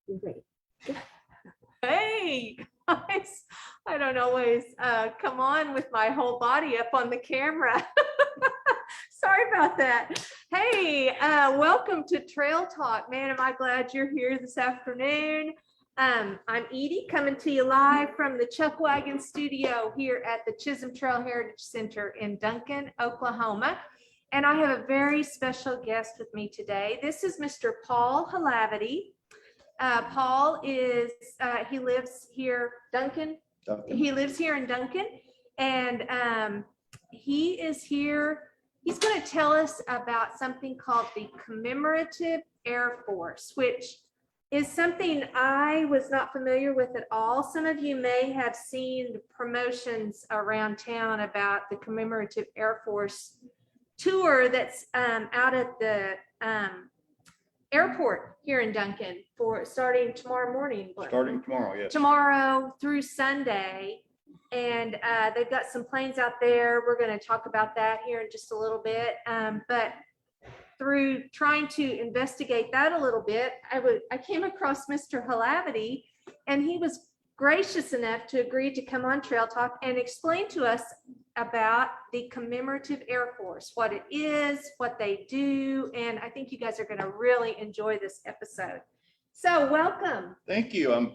You're ready. Hey, I don't always come on with my whole body up on the camera. Sorry about that. Hey, welcome to Trail Talk. Man, am I glad you're here this afternoon. I'm Edie, coming to you live from the Chuck Wagon studio here at the Chisholm Trail Heritage Center in Duncan, Oklahoma. And I have a very special guest with me today. This is Mr. Paul Hlavaty. Paul is, he lives here, Duncan. He lives here in Duncan, and he is here. He's going to tell us about something called the Commemorative Air Force, which is something I was not familiar with at all. Some of you may have seen promotions around town about the Commemorative Air Force tour that's out at the airport here in Duncan for starting tomorrow morning. Starting tomorrow, yes. Tomorrow through Sunday. And they've got some planes out there. We're going to talk about that here in just a little bit. But through trying to investigate that a little bit, I came across Mr. Hlavaty, and he was gracious enough to agree to come on Trail Talk and explain to us about the Commemorative Air Force, what it is, what they do, and I think you guys are going to really enjoy this episode. So welcome. Thank you. I'm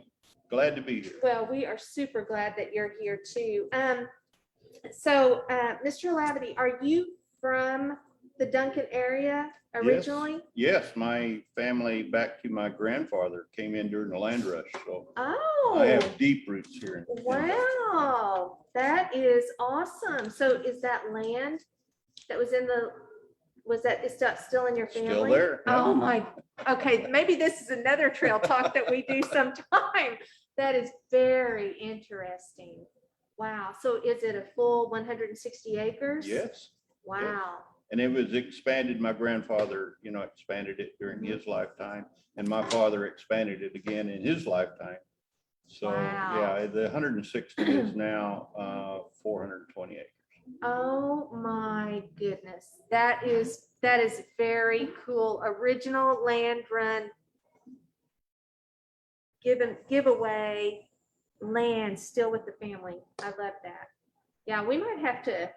glad to be here. Well, we are super glad that you're here too. So Mr. Hlavaty, are you from the Duncan area originally? Yes, my family back to my grandfather came in during the land rush, so Oh, I have deep roots here. wow, that is awesome. So is that land that was in the, is that still in your family? Still there. Oh my, okay, maybe this is another trail talk that we do sometime. That is very interesting. Wow, so is it a full 160 acres? Yes. Wow. And it was expanded. My grandfather, expanded it during his lifetime, and my father expanded it again in his lifetime. So Wow. yeah, the 160 is now 420 acres. Oh my goodness. That is very cool. Original land run giveaway land still with the family. I love that. Yeah, we might have to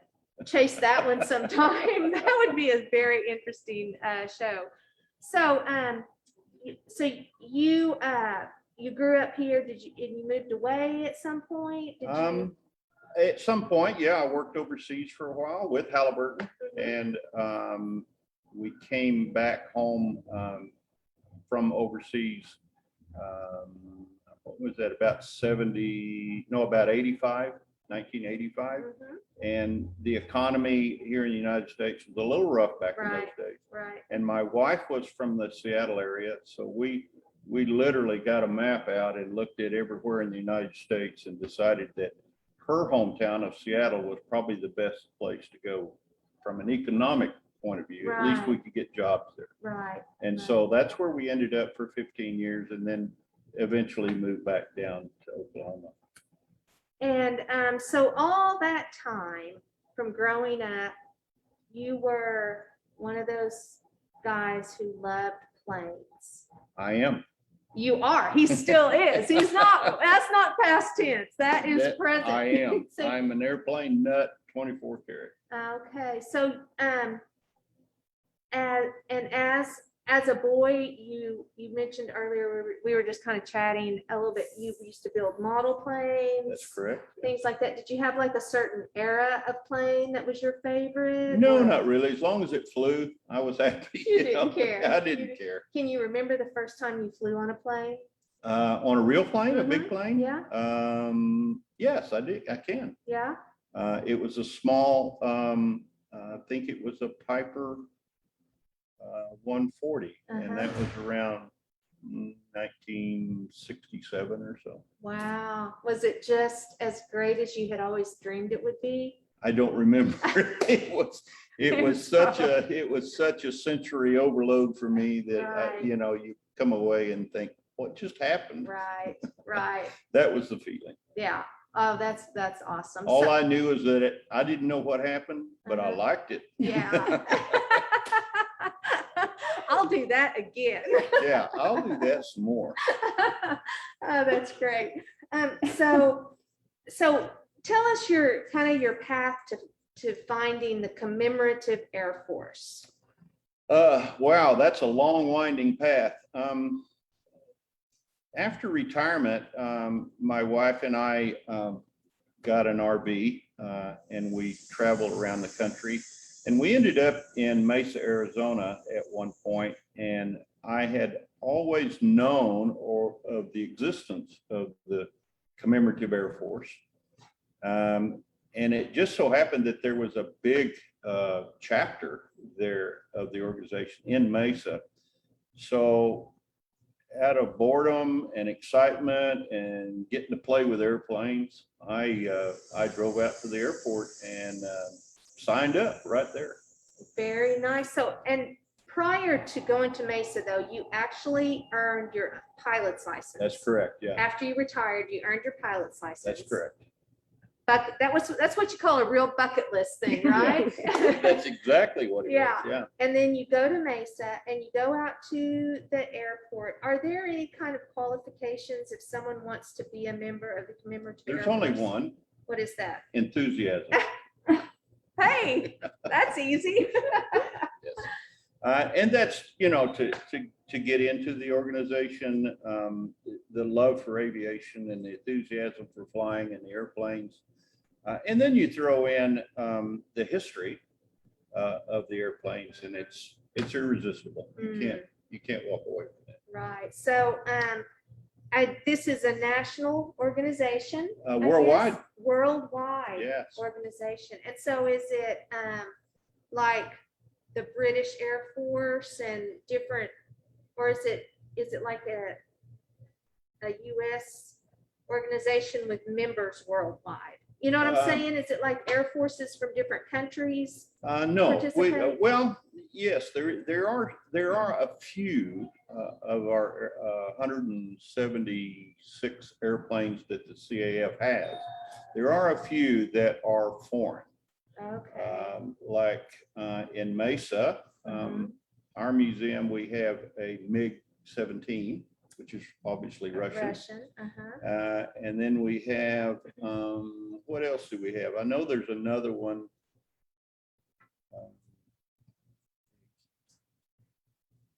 chase that one sometime. That would be a very interesting show. So you grew up here, and you moved away at some point? At some point, yeah, I worked overseas for a while with Halliburton, and we came back home from overseas. What was that? About 1985. And the economy here in the United States was a little rough back in those days. Right. And my wife was from the Seattle area, so we literally got a map out and looked at everywhere in the United States and decided that her hometown of Seattle was probably the best place to go from an economic point of view. At least we could get jobs there. Right. And so that's where we ended up for 15 years, and then eventually moved back down to Oklahoma. And so all that time from growing up, you were one of those guys who loved planes. I am. You are. He still is. He's not. That's not past tense. That is present. I am. So, I'm an airplane nut, 24 karat. okay. So, as a boy, you mentioned earlier, we were just kind of chatting a little bit. You used to build model planes. That's correct. Things like that. Did you have like a certain era of plane that was your favorite? No, or? not really. As long as it flew, I was happy. You didn't care. I didn't care. Can you remember the first time you flew on a plane? On a real plane, a big plane? Yeah. Yes, I did. I can. Yeah. It was a small, I think it was a Piper 140, and that was around 1967 or so. Wow. Was it just as great as you had always dreamed it would be? I don't remember. It was such a sensory overload for me that you come away and think, what just happened? Right. That was the feeling. Yeah. Oh, that's awesome. All I knew is that I didn't know what happened, but I liked it. Yeah. I'll do that again. Yeah, I'll do that some more. Oh, that's great. So tell us your kind of your path to finding the commemorative Air Force. Wow, that's a long winding path. After retirement, my wife and I got an RV and we traveled around the country. And we ended up in Mesa, Arizona at one point, and I had always known of the existence of the commemorative Air Force. And it just so happened that there was a big chapter there of the organization in Mesa. So out of boredom and excitement and getting to play with airplanes, I drove out to the airport and signed up right there. Very nice. So, and prior to going to Mesa, though, you actually earned your pilot's license. That's correct. Yeah. After you retired, you earned your pilot's license. That's correct. But that's what you call a real bucket list thing, right? That's exactly what it Yeah. was. Yeah. And then you go to Mesa and you go out to the airport. Are there any kind of qualifications if someone wants to be a member of the commemorative Air There's Force? only one. What is that? Enthusiasm. Hey, that's easy. Yes. And that's, to get into the organization, the love for aviation and the enthusiasm for flying and the airplanes. And then you throw in the history of the airplanes, and it's irresistible. You can't walk away from it. Right. So this is a national organization. Worldwide. Yes, worldwide. Yes. Organization. And so is it like the British Air Force and different, or is it like a US organization with members worldwide? You know what I'm saying? Is it like air forces from different countries? No. Participate? Well, yes, there are a few of our 176 airplanes that the CAF has. There are a few that are foreign. Okay. Like in Mesa, our museum, we have a MiG-17, which is obviously Russian. And then we have, what else do we have? I know there's another one.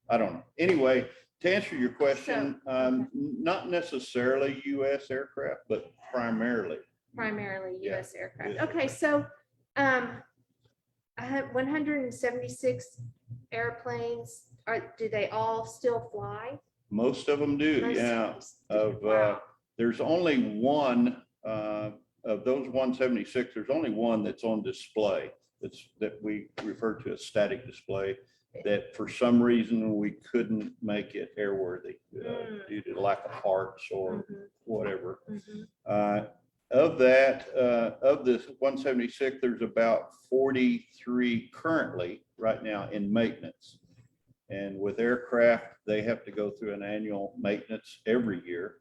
I don't know. Anyway, to answer your question, not necessarily U.S. aircraft, but primarily. U.S. aircraft. Yes. Okay, so I have 176 airplanes. Do they all still fly? Most of them do, Most yeah. Wow. There's only one of those 176. There's only one that's on display. That we refer to as static display. That for some reason we couldn't make it airworthy due to lack of parts or whatever. Of that, of this 176, there's about 43 currently right now in maintenance. And with aircraft, they have to go through an annual maintenance every year.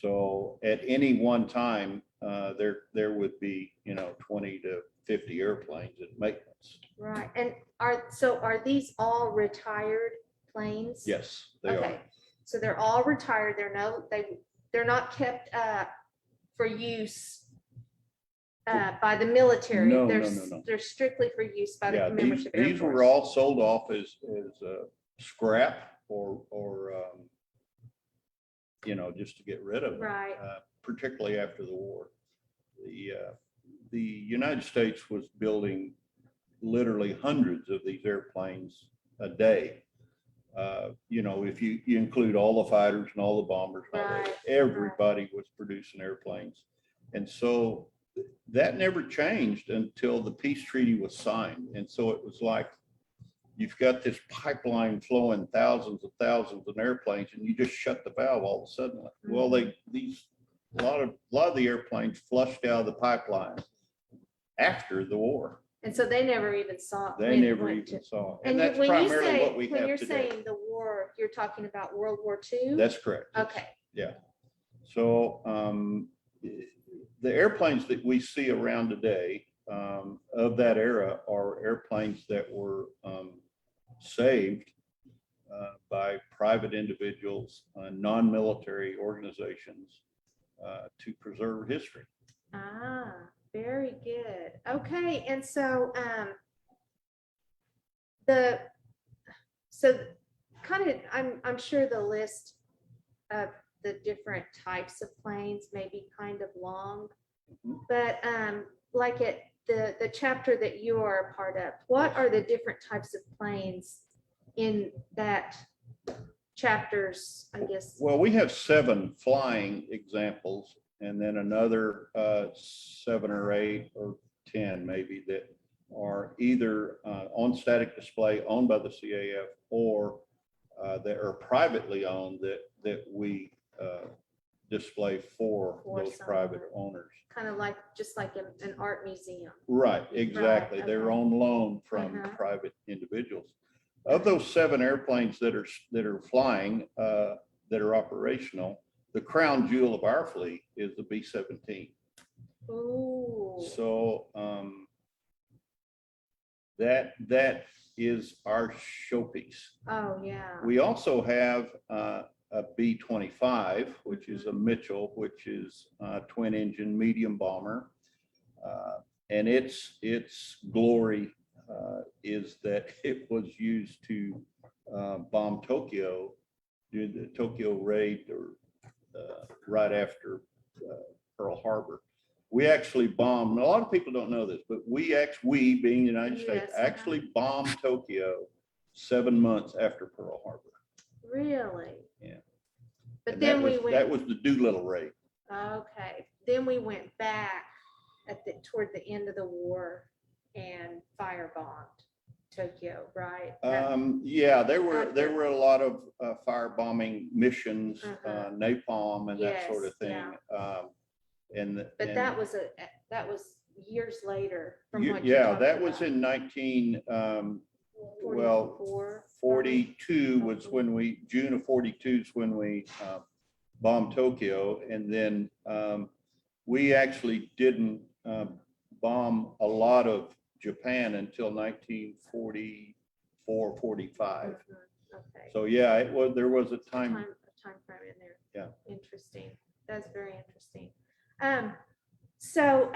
So at any one time, there would be 20 to 50 airplanes in maintenance. Right. And are these all retired planes? Yes, they are. So they're all retired. They're not kept up for use by the military. No. They're strictly for use by the commemorative Air Force. These were all sold off as scrap or just to get rid of them. Right. Particularly after the war. The United States was building literally hundreds of these airplanes a day. If you include all the fighters and all the bombers, everybody was producing airplanes. And so that never changed until the peace treaty was signed. And so it was like, you've got this pipeline flowing thousands of airplanes, and you just shut the valve all of a sudden. Well, a lot of the airplanes flushed out of the pipeline after the war. And so they never even saw it. They never even saw it. And that's when primarily what we when have you're today. saying the war, you're talking about World War II? That's correct. Okay. Yeah. So the airplanes that we see around today of that era are airplanes that were saved by private individuals, non-military organizations to preserve history. Ah, very good. Okay, and so so kind of, I'm sure the list of the different types of planes may be kind of long, Mhm. but like at the chapter that you are a part of, what are the different types of planes in that chapters, I guess? Well, we have 7 flying examples, and then another 7 or 8 or 10 maybe that are either on static display owned by the CAF or that are privately owned that we display for those private owners. Kind of like, just like an art museum. Right, exactly. Right, They're okay. on loan from private individuals. Of those 7 airplanes that are flying, that are operational, the crown jewel of our fleet is the B-17. Ooh. So that is our showpiece. Oh, yeah. We also have a B-25, which is a Mitchell, which is a twin engine medium bomber. And its glory is that it was used to bomb Tokyo during the Tokyo raid, or right after Pearl Harbor. We actually bombed, a lot of people don't know this, but we being the United States, actually bombed Tokyo 7 months after Pearl Harbor. Really? Yeah. But And then that was the Doolittle raid. Okay, then we went back toward the end of the war and firebombed Tokyo, right? Yeah, there were a lot of firebombing missions, Uh-huh. napalm and that sort of Yes, thing. But that was years later from what Yeah, you're that talking was about. in 44, 42 was when June of 42 is when we bombed Tokyo. And then we actually didn't bomb a lot of Japan until 1944, 45. Okay. So yeah, there was a time frame in there. Yeah. Interesting. That's very interesting. So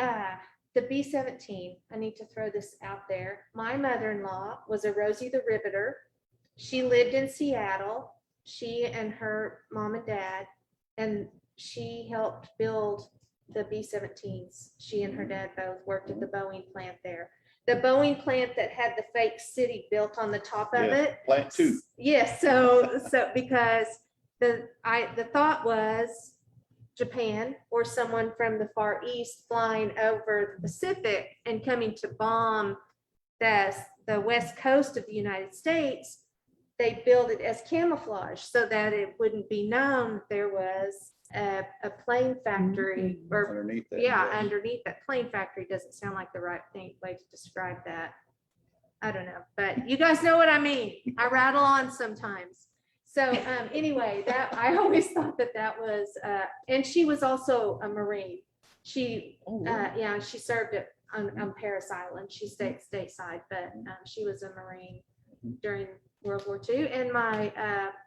the B-17, I need to throw this out there. My mother-in-law was a Rosie the Riveter. She lived in Seattle. She and her mom and dad, and she helped build the B-17s. She and her dad both worked at the Boeing plant there. The Boeing plant that had the fake city built on the top of it. Plant 2. Yes, so because the thought was Japan or someone from the Far East flying over the Pacific and coming to bomb the west coast of the United States, they built it as camouflage so that it wouldn't be known there was a plane factory or Underneath that. underneath that. Plane factory doesn't sound like the right way to describe that. I don't know, but you guys know what I mean. I rattle on sometimes. So anyway, that I always thought that was, and she was also a Marine. She, she served on Parris Island. She stayed stateside, but she was a Marine during World War II. And my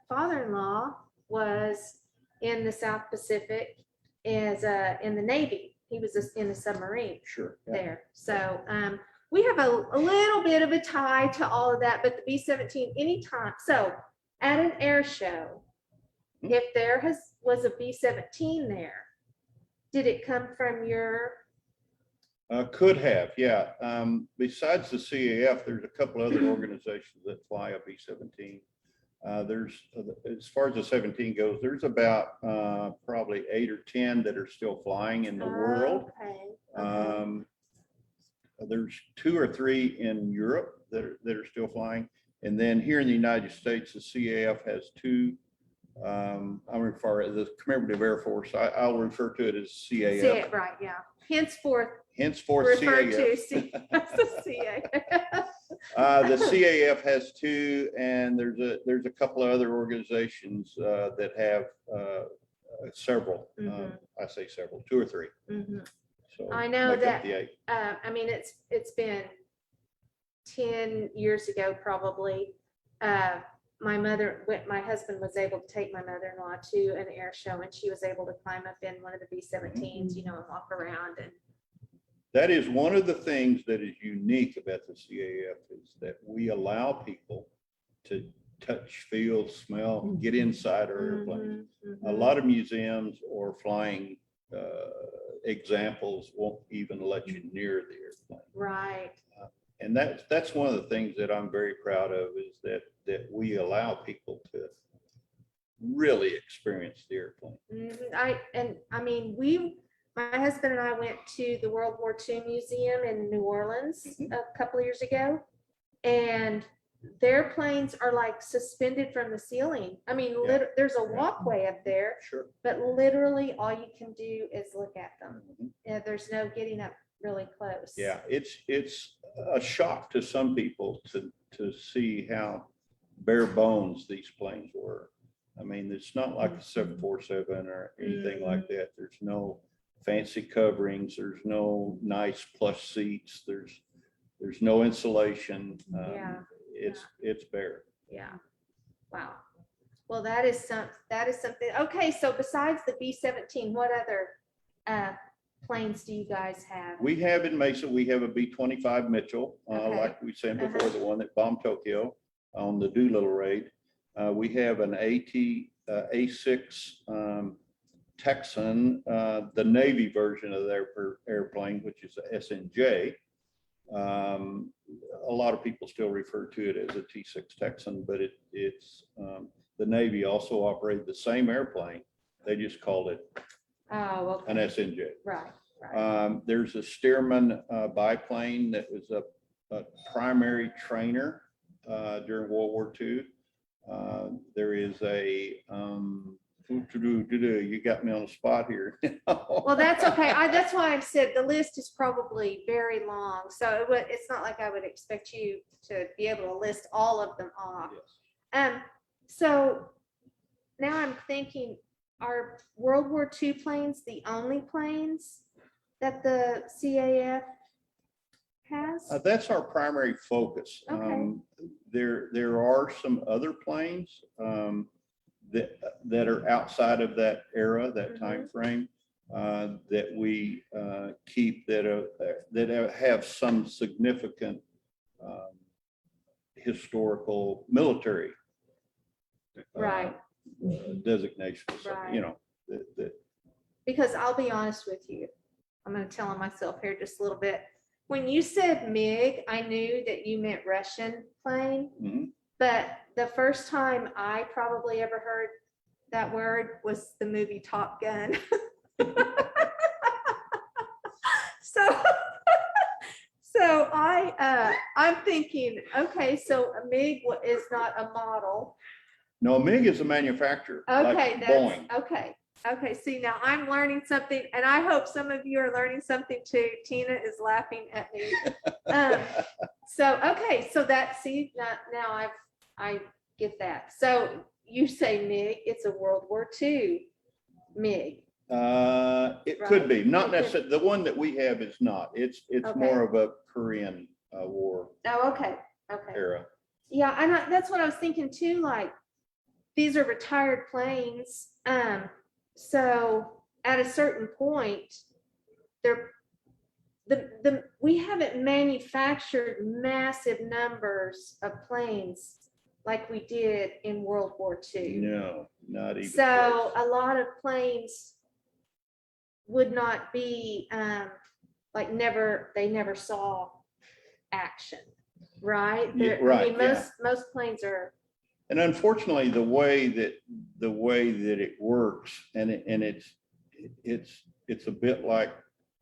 father-in-law was in the South Pacific in the Navy. He was in a submarine there. So we have a little bit of a tie to all of that, but the B-17 anytime. So at an air show, if there was a B-17 there, did it come from your? Could have, yeah. Besides the CAF, there's a couple other organizations that fly a B-17. There's, as far as the 17 goes, there's about probably 8 or 10 that are still flying in the world. Okay. There's 2 or 3 in Europe that are still flying. And then here in the United States, the CAF has 2. I'm referring to the Commemorative Air Force. I'll refer to it as CAF. Right, yeah. Henceforth CAF. referred to the CAF. The CAF has 2, and there's a couple of other organizations that have several. I say several, 2 or 3. So I know that. The 8. I mean, it's been 10 years ago probably. my husband was able to take my mother-in-law to an air show, and she was able to climb up in one of the B-17s, and walk around. And that is one of the things that is unique about the CAF is that we allow people to touch, feel, smell, get inside our airplanes. A lot of museums or flying examples won't even let you near the airplane. Right. And that's one of the things that I'm very proud of is that we allow people to really experience the airplane. My husband and I went to the World War II Museum in New Orleans a couple of years ago, and their planes are like suspended from the ceiling. I mean, there's a walkway up there, Sure. but literally all you can do is look at them. There's no getting up really close. Yeah, it's a shock to some people to see how bare bones these planes were. I mean, it's not like a 747 or anything like that. There's no fancy coverings. There's no nice plush seats. There's no insulation. It's bare. Yeah. Wow. Well, that is something. Okay, so besides the B-17, what other planes do you guys have? We have in Mesa, we have a B-25 Mitchell, like we said before, the one that bombed Tokyo on the Doolittle raid. We have an A6 Texan, the Navy version of their airplane, which is a SNJ. A lot of people still refer to it as a T6 Texan, but it's the Navy also operated the same airplane. They just called it an SNJ. Right. There's a Stearman biplane that was a primary trainer during World War II. There is a you got me on the spot here. Well, that's okay. That's why I said the list is probably very long. So it's not like I would expect you to be able to list all of them off. Yes. So now I'm thinking, are World War II planes the only planes that the CAF has? That's our primary focus. Okay. There are some other planes that are outside of that era, that time frame, that we keep that have some significant historical military designations. Right. That Because I'll be honest with you, I'm going to tell on myself here just a little bit. When you said MiG, I knew that you meant Russian plane, but the first time I probably ever heard that word was the movie Top Gun. So I'm thinking, okay, so a MiG is not a model. No, MiG is a manufacturer. Okay, like Boeing. Okay, see, now I'm learning something, and I hope some of you are learning something too. Tina is laughing at me. So now I get that. So you say MiG, it's a World War II MiG. It could be, not necessarily. The one that we have is not. It's more of a Korean War. Oh, okay. Era. Yeah, that's what I was thinking too. Like, these are retired planes. So at a certain point, we haven't manufactured massive numbers of planes like we did in World War II. No, not even. So close. a lot of planes would not be they never saw action, right? Right. I mean, most planes are. And unfortunately, the way that it works, and it's a bit like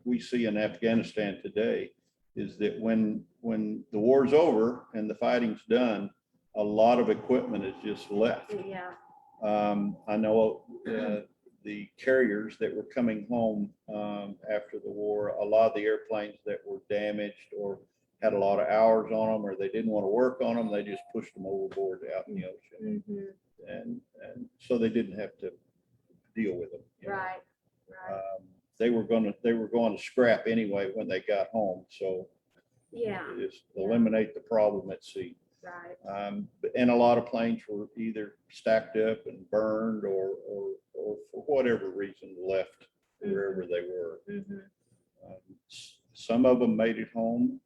we see in Afghanistan today, is that when the war's over and the fighting's done, a lot of equipment is just left. Yeah. I know the carriers that were coming home after the war, a lot of the airplanes that were damaged or had a lot of hours on them, or they didn't want to work on them, they just pushed them overboard out in the ocean. And so they didn't have to deal with them. Right. They were going to scrap anyway when they got home. So yeah, just eliminate the problem at sea. Right. and a lot of planes were either stacked up and burned or for whatever reason left wherever they were. Some of them made it home.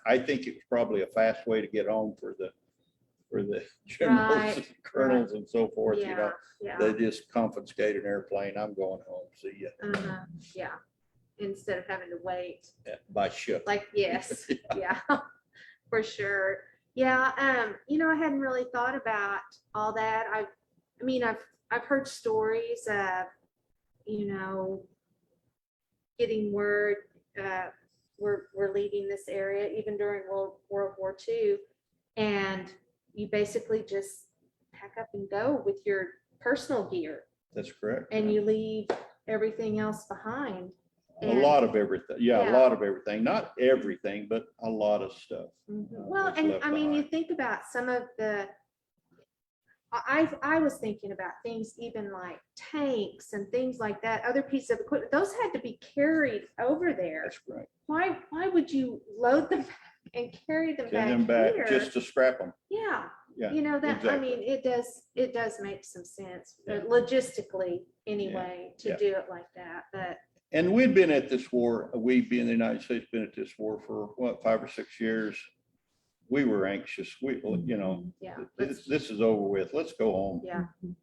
I think it was probably a fast way to get home for the generals, Right, and colonels, and so forth. You know, Yeah. they just confiscate an airplane. I'm going home. See ya. Yeah. Instead of having to wait. By ship. Like, yes, yeah, for sure. Yeah, I hadn't really thought about all that. I mean, I've heard stories of, getting word, we're leaving this area even during World War II. And you basically just pack up and go with your personal gear. That's correct. And you leave everything else behind. A lot of everything. Yeah, a lot of everything. Not everything, but a lot of stuff. Well, and I mean, you think about some of the, I was thinking about things even like tanks and things like that, other pieces of equipment, those had to be carried over there. That's right. Why would you load them and carry them Send back them here? back just to scrap them. Yeah. Yeah. That, exactly. I mean, it does make some sense, logistically anyway, to do it like that, but. And we'd been at this war, we being the United States, been at this war for what, 5 or 6 years. We were anxious. This is over with. Let's go home.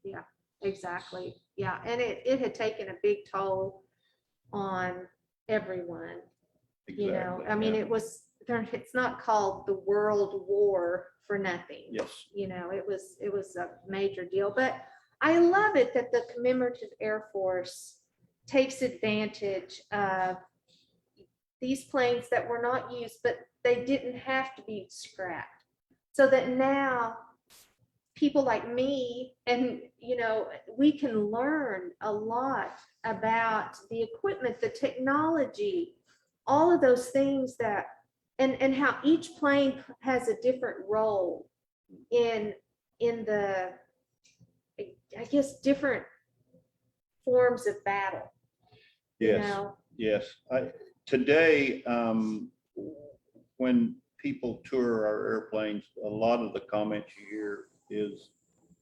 Yeah, exactly. Yeah, and it had taken a big toll on everyone. Exactly. I mean, it's not called the World War for nothing. Yes. It was a major deal, but I love it that the Commemorative Air Force takes advantage of these planes that were not used, but they didn't have to be scrapped. So that now people like me and, we can learn a lot about the equipment, the technology, all of those things that, and how each plane has a different role in the, I guess, different forms of battle. Yes. Yes. Today, when people tour our airplanes, a lot of the comments you hear is,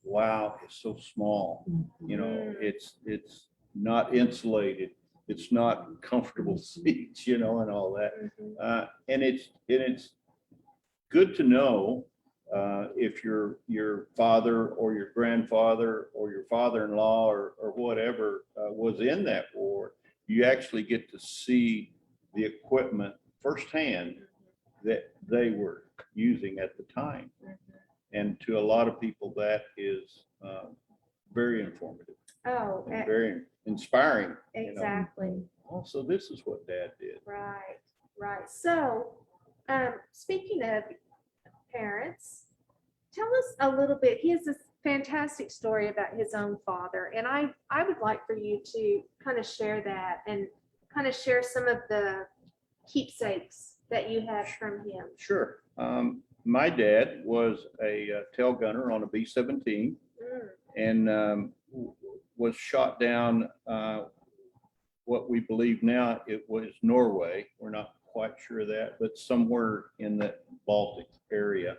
wow, it's so small. It's not insulated. It's not comfortable seats, and all that. And it's good to know if your father or your grandfather or your father-in-law or whatever was in that war, you actually get to see the equipment firsthand that they were using at the time. And to a lot of people, that is very informative. Oh, and very inspiring. Exactly. Also, this is what Dad did. Right. So, speaking of parents, tell us a little bit. He has this fantastic story about his own father, and I would like for you to kind of share that and kind of share some of the keepsakes that you have from him. Sure. My dad was a tail gunner on a B-17 and was shot down what we believe now it was Norway. We're not quite sure of that, but somewhere in the Baltic area,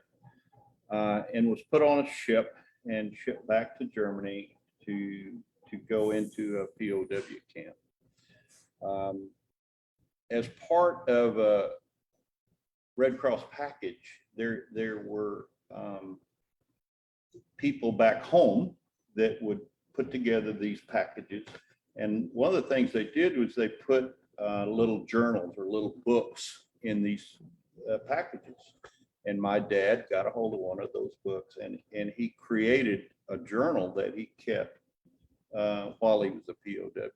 and was put on a ship and shipped back to Germany to go into a POW camp. As part of a Red Cross package, there were people back home that would put together these packages. And one of the things they did was they put little journals or little books in these packages. And my dad got a hold of one of those books and he created a journal that he kept while he was a POW.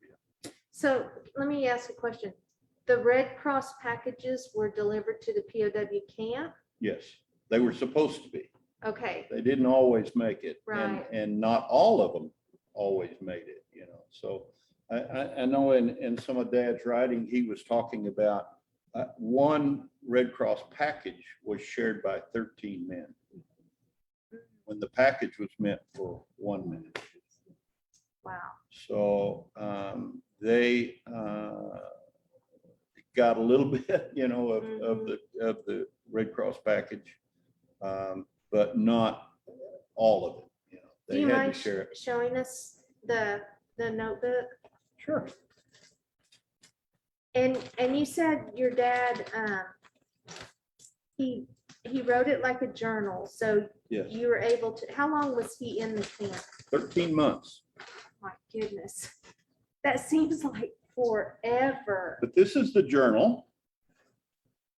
So let me ask a question. The Red Cross packages were delivered to the POW camp? Yes, they were supposed to be. Okay. They didn't always make it. Right. And not all of them always made it, So I know in some of Dad's writing, he was talking about one Red Cross package was shared by 13 men when the package was meant for 1 man. Wow. So they got a little bit, you know, of the Red Cross package, but not all of it. You know, Do they you had mind to share it. showing us the notebook? Sure. And you said your dad, he wrote it like a journal, so Yes. you were able to, how long was he in the camp? 13 months. My goodness, that seems like forever. But this is the journal,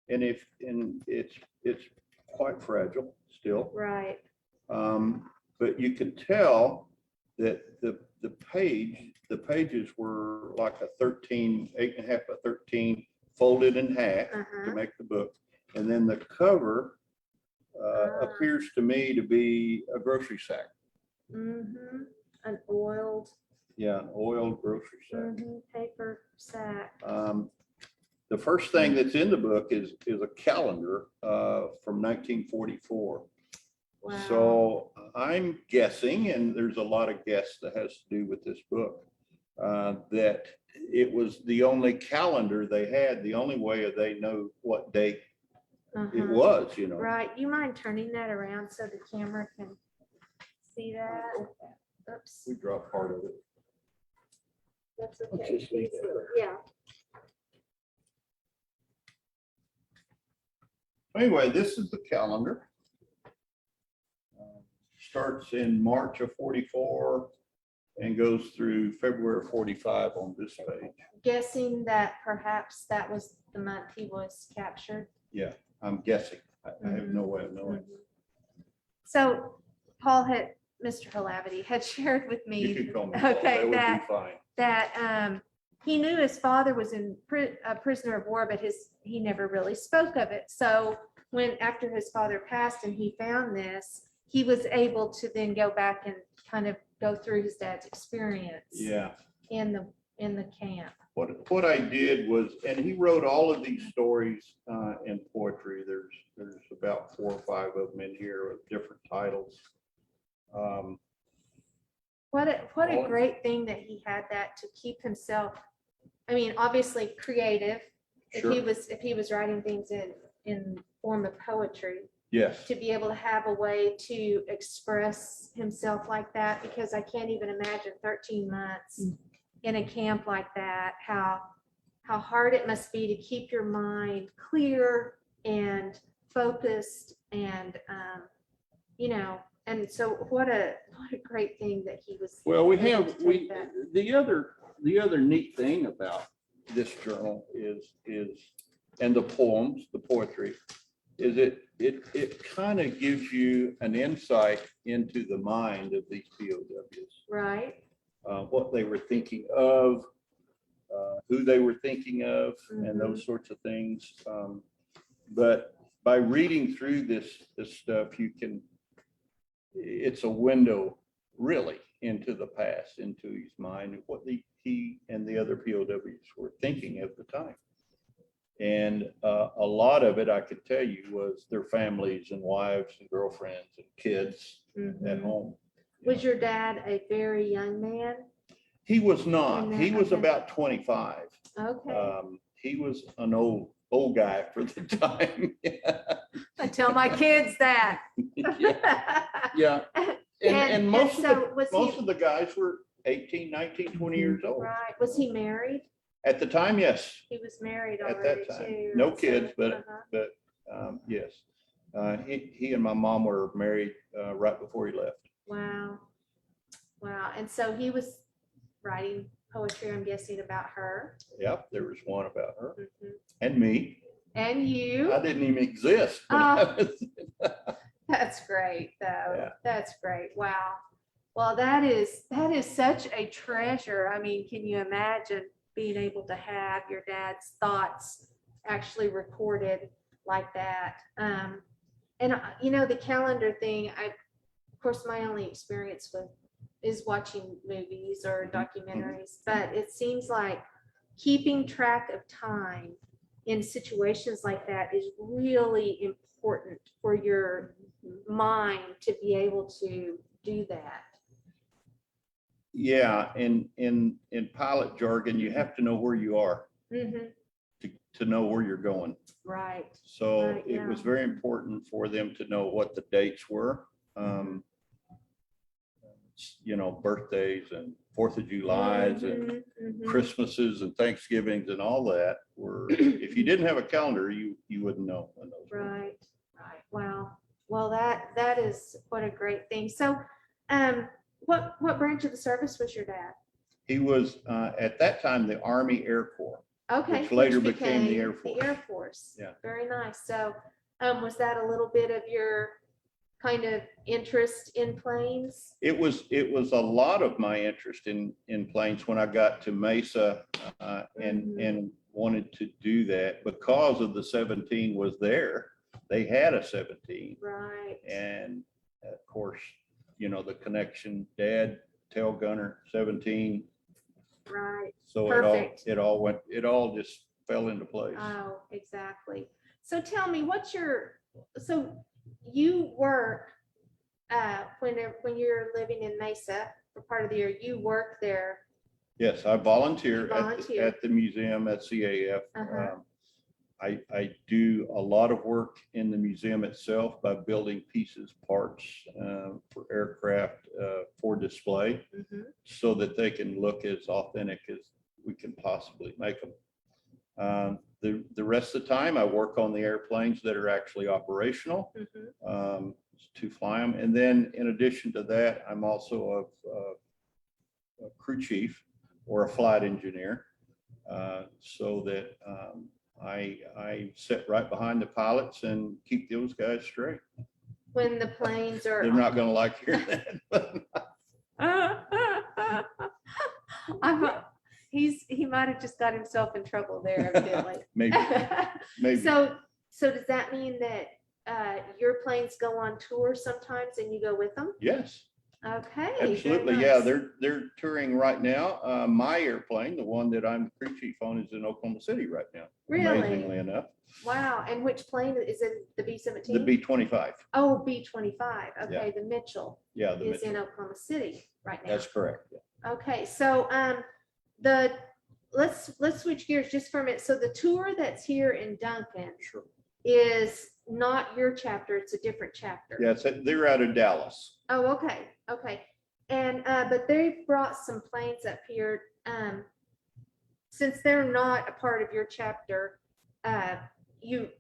and it's quite fragile still. Right. But you can tell that the pages were like a 13, 8.5 by 13, folded in half Uh-huh. to make the book, and then the cover appears to me to be a grocery sack. Mm-hmm. An oiled. Yeah, an oiled grocery sack. Mm-hmm. Paper sack. The first thing that's in the book is a calendar from 1944. Wow. So I'm guessing, and there's a lot of guess that has to do with this book, that it was the only calendar they had, the only way they know what date it was, you know. Right. You mind turning that around so the camera can see that? Oops. We dropped part of it. That's Let's okay. just leave that there. Yeah. Anyway, this is the calendar. Starts in March of 44 and goes through February of 45 on this page. Guessing that perhaps that was the month he was captured. Yeah, I'm guessing. I have no way of knowing. So Paul Mr. Hlavaty had shared with me. You could call me Paul. Okay, That would that- be fine. That he knew his father was a prisoner of war, but he never really spoke of it. So after his father passed and he found this, he was able to then go back and kind of go through his dad's experience. Yeah. In the camp. What I did was, and he wrote all of these stories in poetry. There's about 4 or 5 of them in here with different titles. What a great thing that he had that to keep himself, I mean, obviously creative. Sure. If he was writing things in form of poetry, Yes. to be able to have a way to express himself like that, because I can't even imagine 13 months in a camp like that, how hard it must be to keep your mind clear and focused and, you know, and so what a great thing that he was. Well, able to take that. the other neat thing about this journal is and the poems, the poetry, is it kind of gives you an insight into the mind of these POWs. Right. What they were thinking of, who they were thinking of, and those sorts of things. But by reading through this stuff, it's a window really into the past, into his mind, what he and the other POWs were thinking at the time. And a lot of it, I could tell you, was their families and wives and girlfriends and kids at home. Was your dad a very young man? He was not. He was Okay. about 25. Okay. He was an old guy for the time. I tell my kids that. Yeah. And most so of the guys were 18, 19, 20 years old. Right. Was he married? At the time, yes. He was married At already that time. too. No So, kids, but yes. He and my mom were married right before he left. Wow. Wow. And so he was writing poetry, I'm guessing, about her. Yep, there was one about her Mhm. and me. And you. I didn't even exist. That's great, though. Yeah. That's great. Wow. Well, that is such a treasure. I mean, can you imagine being able to have your dad's thoughts actually recorded like that? And you know, the calendar thing, of course, my only experience with is watching movies or documentaries, but it seems like keeping track of time in situations like that is really important for your mind to be able to do that. Yeah, in pilot jargon, you have to know where you are Mhm. to know where you're going. Right. So Right, it yeah. was very important for them to know what the dates were. You know, birthdays and 4th of Julys and Mhm, mhm. Christmases and Thanksgivings and all that were, if you didn't have a calendar, you wouldn't know when those were. Right, right. Wow. Well, that is what a great thing. So, what branch of the service was your dad? He was, at that time, the Army Air Corps. Okay. Which later became the Air Force. The Air Force. Yeah. Very nice. So, was that a little bit of your kind of interest in planes? It was a lot of my interest in planes when I got to Mesa, and wanted to do that because of the 17 was there. They had a 17. Right. And of course, you know, the connection, dad, tail gunner, 17. Right. So Perfect. it all just fell into place. Oh, exactly. So tell me, so you work, when you're living in Mesa for part of the year, you work there. Yes, I volunteer You volunteer. at the museum at CAF. Uh-huh. I do a lot of work in the museum itself by building pieces, parts for aircraft for display, so that they can look as authentic as we can possibly make them. The rest of the time, I work on the airplanes that are actually operational to fly them. And then in addition to that, I'm also a crew chief or a flight engineer, so that I sit right behind the pilots and keep those guys straight. When the planes are. They're not going to like hearing that. He might have just got himself in trouble there, evidently. Maybe. So does that mean that your planes go on tour sometimes and you go with them? Yes. Okay. Absolutely. Very Yeah, nice. they're touring right now. My airplane, the one that I'm crew chief on, is in Oklahoma City right now. Really? Amazingly enough. Wow. And which plane is it? The B-17? The B-25. Oh, B-25. Okay. Yeah. The Mitchell Yeah, the is in Mitchell. Oklahoma City right now. That's correct. Yeah. Okay. So let's switch gears just for a minute. So the tour that's here in Duncan Sure. is not your chapter, it's a different chapter. Yeah, they're out of Dallas. Oh, okay, okay. And but they've brought some planes up here. Since they're not a part of your chapter, you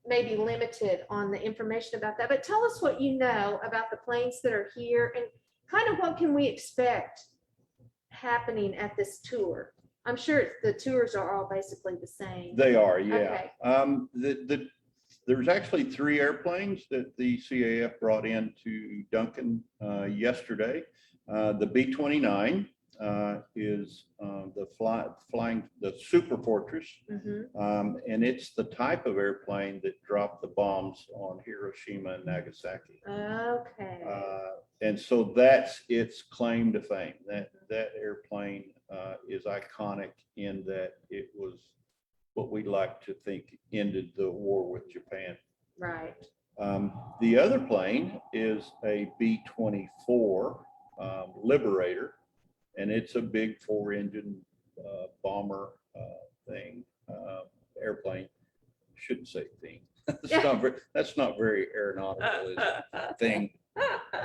may be limited on the information about that. But tell us what you know about the planes that are here and kind of what can we expect happening at this tour. I'm sure the tours are all basically the same. They are, yeah. Okay. There's actually 3 airplanes that the CAF brought in to Duncan yesterday. The B-29 is the Super Fortress, and it's the type of airplane that dropped the bombs on Hiroshima and Nagasaki. Okay. And so that's its claim to fame. That airplane is iconic in that it was what we like to think ended the war with Japan. Right. The other plane is a B-24 Liberator, and it's a big 4-engine bomber thing, airplane. Shouldn't say thing. That's not very aeronautical, is it? Thing.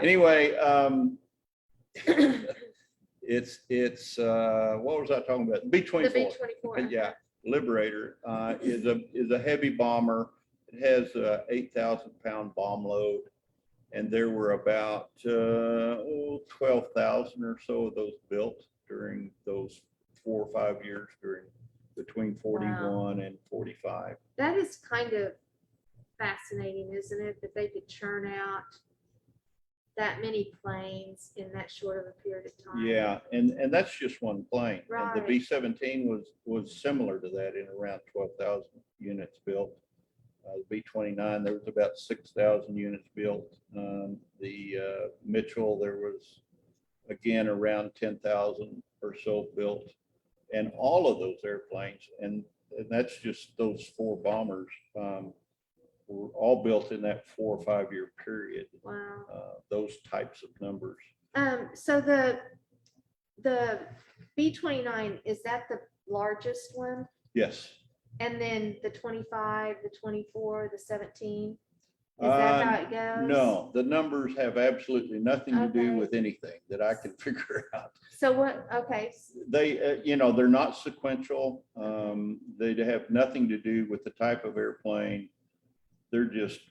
Anyway, it's what was I talking about? B-24. The B-24. Yeah. Liberator is a heavy bomber. It has a 8,000-pound bomb load, and there were about 12,000 or so of those built during those 4 or 5 years between 41 and 45. That is kind of fascinating, isn't it? That they could churn out that many planes in that short of a period of time. Yeah, and that's just one plane. Right. And the B-17 was similar to that in around 12,000 units built. The B-29, there was about 6,000 units built. The Mitchell, there was again around 10,000 or so built. And all of those airplanes, and that's just those 4 bombers, were all built in that 4 or 5 year period. Wow. Those types of numbers. So the B-29, is that the largest one? Yes. And then the 25, the 24, the 17. Is that how it goes? No, the numbers have absolutely nothing to do Okay. with anything that I can figure out. So what, okay, They, they're not sequential. They have nothing to do with the type of airplane. They're just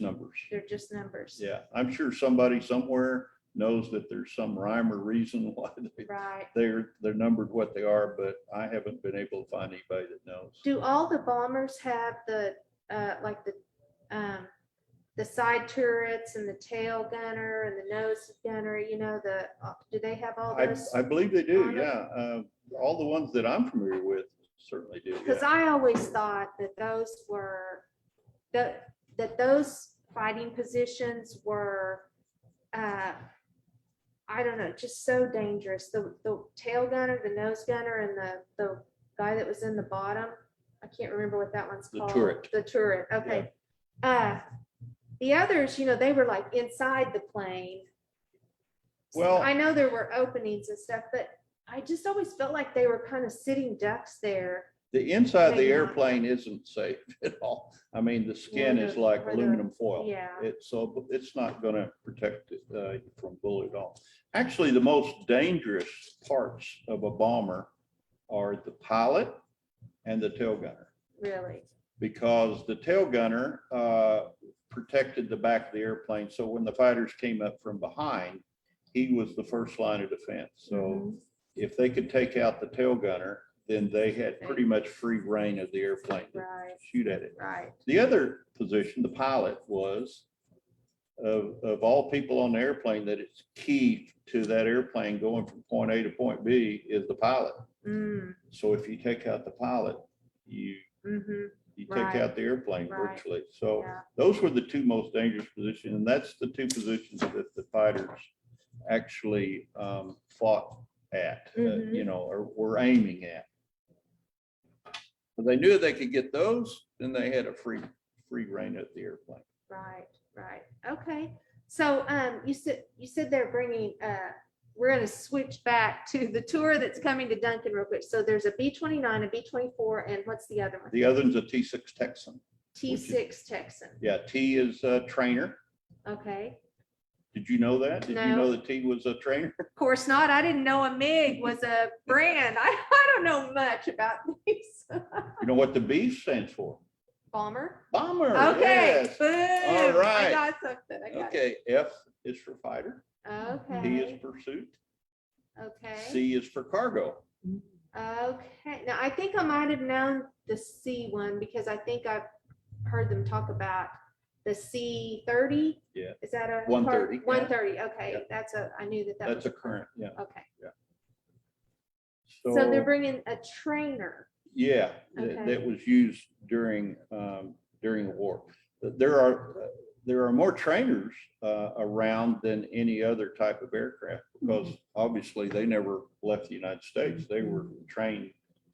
numbers. they're just numbers. Yeah, I'm sure somebody somewhere knows that there's some rhyme or reason why Right. they're numbered what they are, but I haven't been able to find anybody that knows. Do all the bombers have the, like the side turrets and the tail gunner and the nose gunner, do they have all those? I believe they do, on it? yeah. All the ones that I'm familiar with certainly do. Because Yeah. I always thought that those were, that those fighting positions were, I don't know, just so dangerous. The tail gunner, the nose gunner, and the guy that was in the bottom, I can't remember what that one's The called. turret. The turret, okay. The others, they were like inside the plane. Well, I know there were openings and stuff, but I just always felt like they were kind of sitting ducks there. the inside of the Maybe not. airplane isn't safe at all. I mean, the skin is like Where the- aluminum foil. Yeah. It's not going to protect it from bullet at all. Actually, the most dangerous parts of a bomber are the pilot and the tail gunner, Really? because the tail gunner protected the back of the airplane. So when the fighters came up from behind, he was the first line of defense. So Mhm. if they could take out the tail gunner, then they had pretty much free reign of the airplane to Right. shoot at it. Right. The other position, the pilot, was of all people on the airplane, that it's key to that airplane going from point A to point B is the pilot. Mm. So if you take out the pilot, you Mm-hmm. take Right. out the airplane Right. virtually. So Yeah. those were the two most dangerous positions, and that's the two positions that the fighters actually fought at, Mhm. or were aiming at. But they knew they could get those, then they had a free reign of the airplane. Right. Right. Okay. So, you said they're bringing, we're going to switch back to the tour that's coming to Duncan real quick. So there's a B-29, a B-24, and what's the other one? The other one's a T6 Texan. T6 Texan. Yeah, T is a trainer. Okay. Did you know that? Did you No. know that T was a trainer? Of course not. I didn't know a MiG was a brand. I don't know much about these. You know what the B stands for? Bomber. Bomber. Okay. Yes. Boom. All right. I got something. I got Okay, F is for fighter. it. P is Okay. pursuit. Okay. C is for cargo. Okay. Now, I think I might have known the C one because I think I've heard them talk about the C-30. Yeah. Is that a? 130, yeah. 130. Okay. Yeah. I knew that That's was a current, yeah. Okay. So they're bringing a trainer. Yeah, Okay. that was used during the war. There are more trainers around than any other type of aircraft, because obviously they never left the United States. They were trained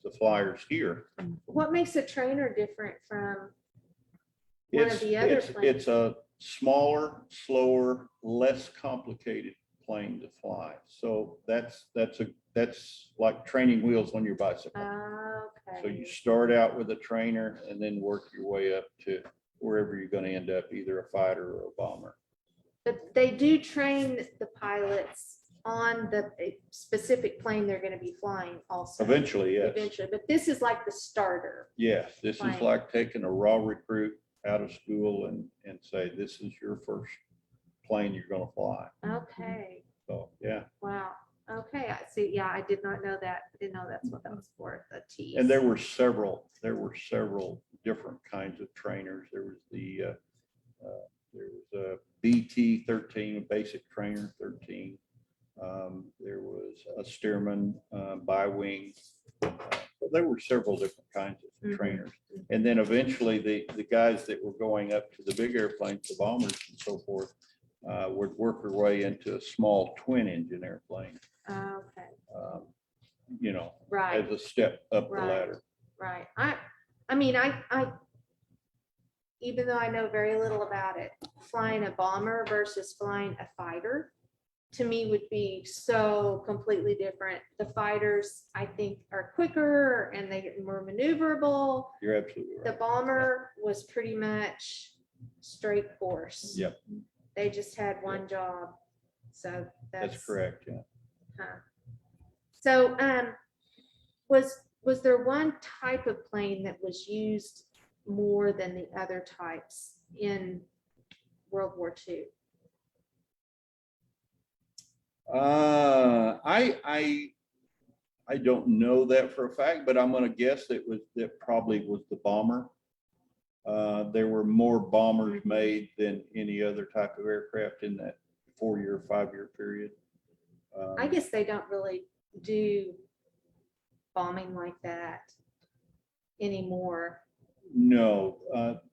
as flyers here. What makes a trainer different from one of the other planes? It's a smaller, slower, less complicated plane to fly. So that's like training wheels on your bicycle. So you Okay. start out with a trainer and then work your way up to wherever you're going to end up, either a fighter or a bomber. But they do train the pilots on the specific plane they're going to be flying also. Eventually, yes. Eventually, but this is like the starter. Yes, this is Plane. like taking a raw recruit out of school and say, this is your first plane you're going to fly. Okay. So, yeah. Wow. Okay. I see. Yeah, I did not know that. I didn't know that's what that was for. The T. And there were several different kinds of trainers. There was a BT-13, a basic trainer 13. There was a Stearman bi-wing. There were several different kinds of Mhm. trainers. And then eventually the guys that were going up to the big airplanes, the bombers and so forth, would work their way into a small twin engine airplane, Okay. Right. as a step up the Right. ladder. Right. I mean, I, even though I know very little about it, flying a bomber versus flying a fighter, to me would be so completely different. The fighters, I think, are quicker and they get more maneuverable. You're absolutely The right. bomber was pretty much straight course. Yep, They just had one job. So that's correct, yeah. Huh. So was there one type of plane that was used more than the other types in World War II? I don't know that for a fact, but I'm gonna guess that probably was the bomber. There were more bombers made than any other type of aircraft in that 4-year, 5-year period. I guess they don't really do bombing like that anymore. No,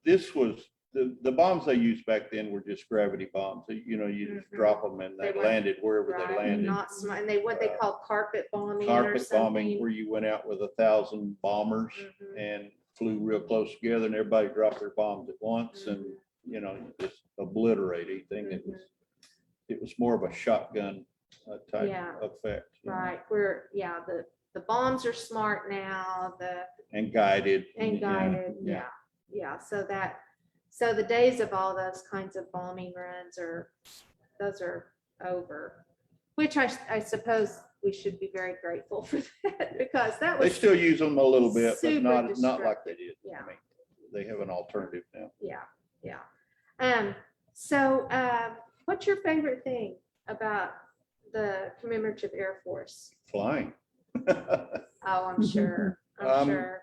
this was the bombs they used back then were just gravity bombs. You know, you just drop them and they They went landed wherever they Right, landed. not smart, and they what they call carpet bombing or Carpet something. bombing, where you went out with 1,000 bombers Mhm. and flew real close together, and everybody dropped their bombs at once, and you know, just obliterate anything. It was more of a shotgun type Yeah. effect. you know, Right, where, yeah, the bombs are smart now, And guided. and guided, yeah, so the days of all those kinds of bombing runs those are over, which I suppose we should be very grateful for that, because that They was, still use them a little bit, but super not like they did. Yeah. I mean, they have an alternative now. yeah. So what's your favorite thing about the commemorative Air Force? Flying. Oh, I'm sure, I'm sure.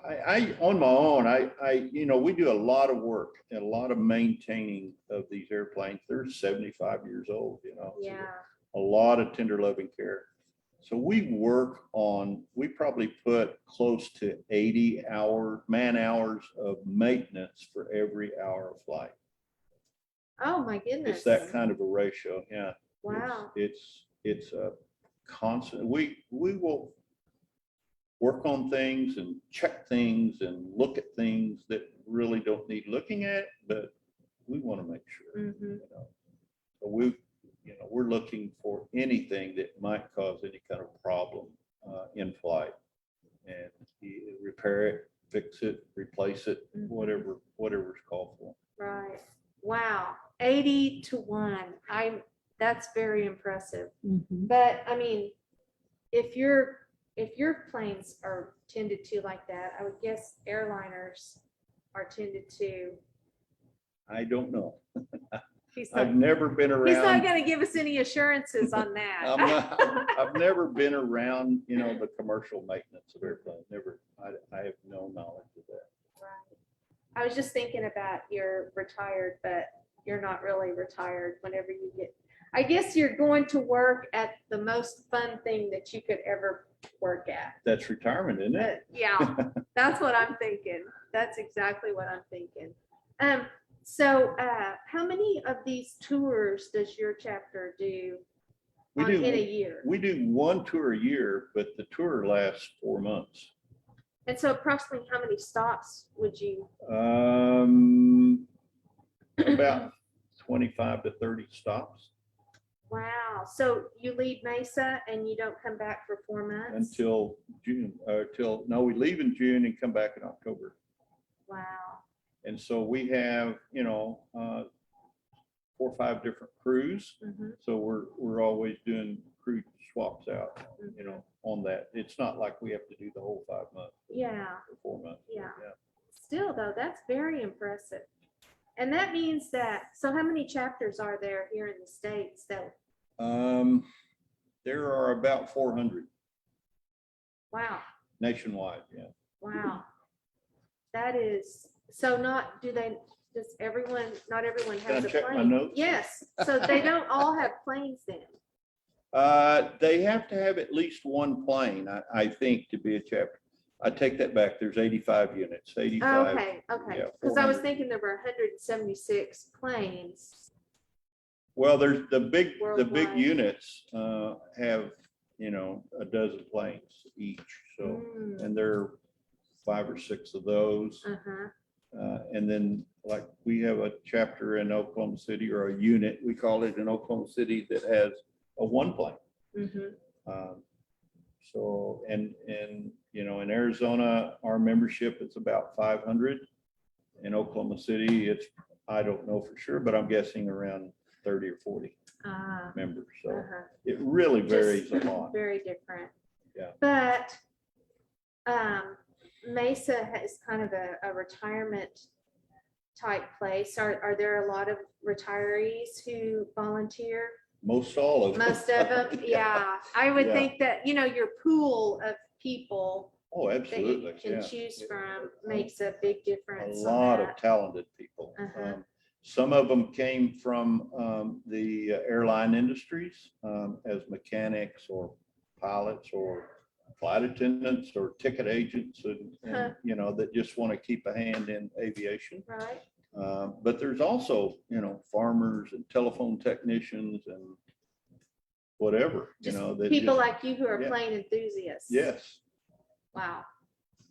I on my own, you know, we do a lot of work and a lot of maintaining of these airplanes. They're 75 years old, you know. So Yeah, a lot of tender loving care. So we probably put close to 80 man hours of maintenance for every hour of flight. oh my goodness. It's that kind of a ratio, yeah. Wow. It's a constant, we will work on things and check things and look at things that really don't need looking at, but we want to make sure, Mhm. you know. So we're looking for anything that might cause any kind of problem in flight, and repair it, fix it, replace it, Mhm. whatever's called for. Right. Wow. 80-1. That's very impressive. But I mean, if your planes are tended to like that, I would guess airliners are tended to. I don't know. He's I've not, never been he's not around. going to give us any assurances on that. I've never been around, you know, the commercial maintenance of airplanes. Never. I have no knowledge of that. Right. I was just thinking about you're retired, but you're not really retired whenever you get. I guess you're going to work at the most fun thing that you could ever work at. That's retirement, isn't it? Yeah, that's what I'm thinking. That's exactly what I'm thinking. So how many of these tours does your chapter do in a year? We do one tour a year, but the tour lasts 4 months. And so approximately how many stops would you? About 25 to 30 stops. Wow. So you leave Mesa and you don't come back for 4 months? Until June, we leave in June and come back in October. Wow. And so we have, you know, 4 or 5 different crews. Mhm. So we're always doing crew swaps out, you know, on that. It's not like we have to do the whole 5 months. Yeah. Or 4 months. Yeah. Still though, that's very impressive. And that means that, so how many chapters are there here in the States that? There are about 400 Wow. nationwide, yeah. Wow. That is, so not everyone has a check my plane? notes? Yes, so they don't all have planes then? They have to have at least one plane, I think, to be a chapter. I take that back. There's 85 units, 85. Okay, yeah, because I was 400. thinking there were 176 planes. Well, there's the big Worldwide. units have, you know, a dozen planes each. So, and there are 5 or 6 of those. Uh-huh. And then like we have a chapter in Oklahoma City, or a unit, we call it, in Oklahoma City, that has a one plane. Mhm. So, and, you know, in Arizona, our membership is about 500. In Oklahoma City, it's, I don't know for sure, but I'm guessing around 30 or 40 members. So Uh-huh. it really varies a lot. Very different. Yeah. But Mesa is kind of a retirement type place. Are there a lot of retirees who volunteer? Most all of them. Most of them, yeah. I would Yeah. think that, you know, your pool of people Oh, that absolutely. you can Yeah. choose from makes a big A difference. lot of talented people. Uh-huh. Some of them came from the airline industries as mechanics or pilots or flight attendants or ticket agents, and you know, that just want to keep a hand in aviation. Right. But there's also, you know, farmers and telephone technicians and whatever, you Just know, that people just, like you who are yeah. plane enthusiasts. yes. Wow.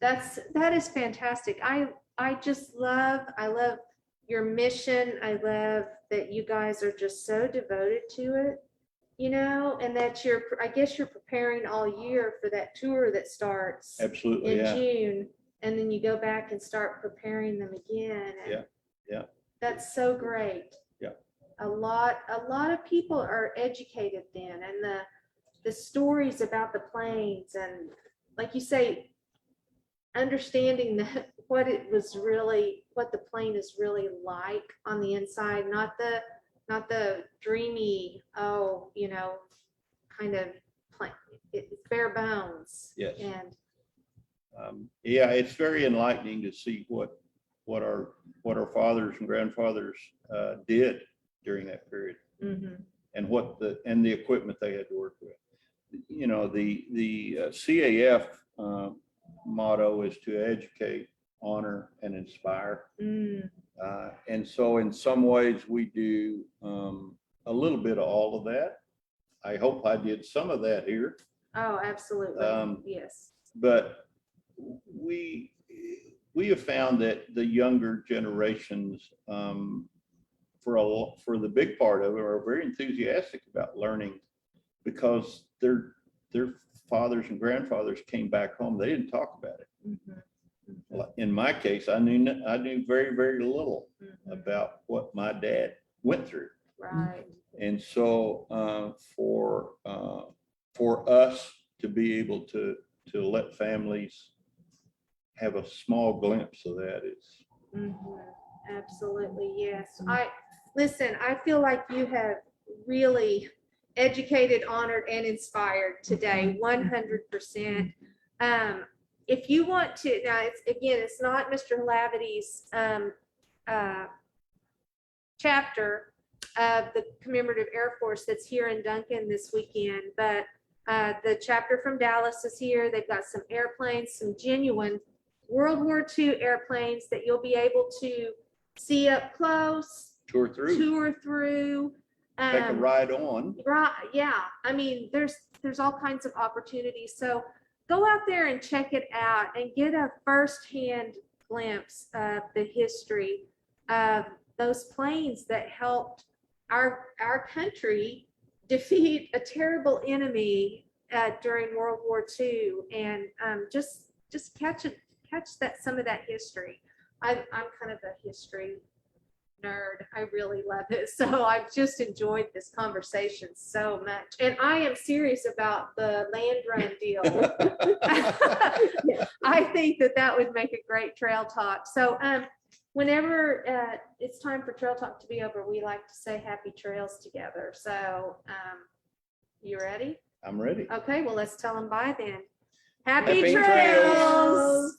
That is fantastic. I love your mission. I love that you guys are just so devoted to it, you know, and that I guess you're preparing all year for that tour that starts Absolutely. in Yeah. June, and then you go back and start preparing them again. And Yeah. Yeah. that's so great. Yeah. A lot of people are educated then, and the stories about the planes, and like you say, understanding what the plane is really like on the inside, not the dreamy, oh, you know, kind of plane. It's bare bones. Yes. And yeah, it's very enlightening to see what our fathers and grandfathers did during that period, mhm. and the equipment they had to work with. You know, the CAF motto is to educate, honor, and inspire. Mm. And so in some ways we do a little bit of all of that. I hope I did some of that here. Oh, absolutely. Yes. But we have found that the younger generations, for the big part of it, are very enthusiastic about learning, because their fathers and grandfathers came back home. They didn't talk about it. Mm-hmm. In my case, I knew very, very little Mm-hmm. about what my dad went through. Right. And so for us to be able to let families have a small glimpse of that is. Mm-hmm. Absolutely, yes. I feel like you have really educated, honored, and inspired today, 100%. If you want to, now it's not Mr. Hlavaty's chapter of the Commemorative Air Force that's here in Duncan this weekend, but the chapter from Dallas is here. They've got some airplanes, some genuine World War II airplanes that you'll be able to see up close, Tour through. Take a ride on. Right, yeah. I mean, there's all kinds of opportunities. So go out there and check it out and get a firsthand glimpse of the history of those planes that helped our country defeat a terrible enemy during World War II, and just catch some of that history. I'm kind of a history nerd. I really love it. So I've just enjoyed this conversation so much. And I am serious about the land run deal. I think that would make a great trail talk. So whenever it's time for trail talk to be over, we like to say happy trails together. So you ready? I'm ready. Okay, well, let's tell them bye then. Happy Happy trails.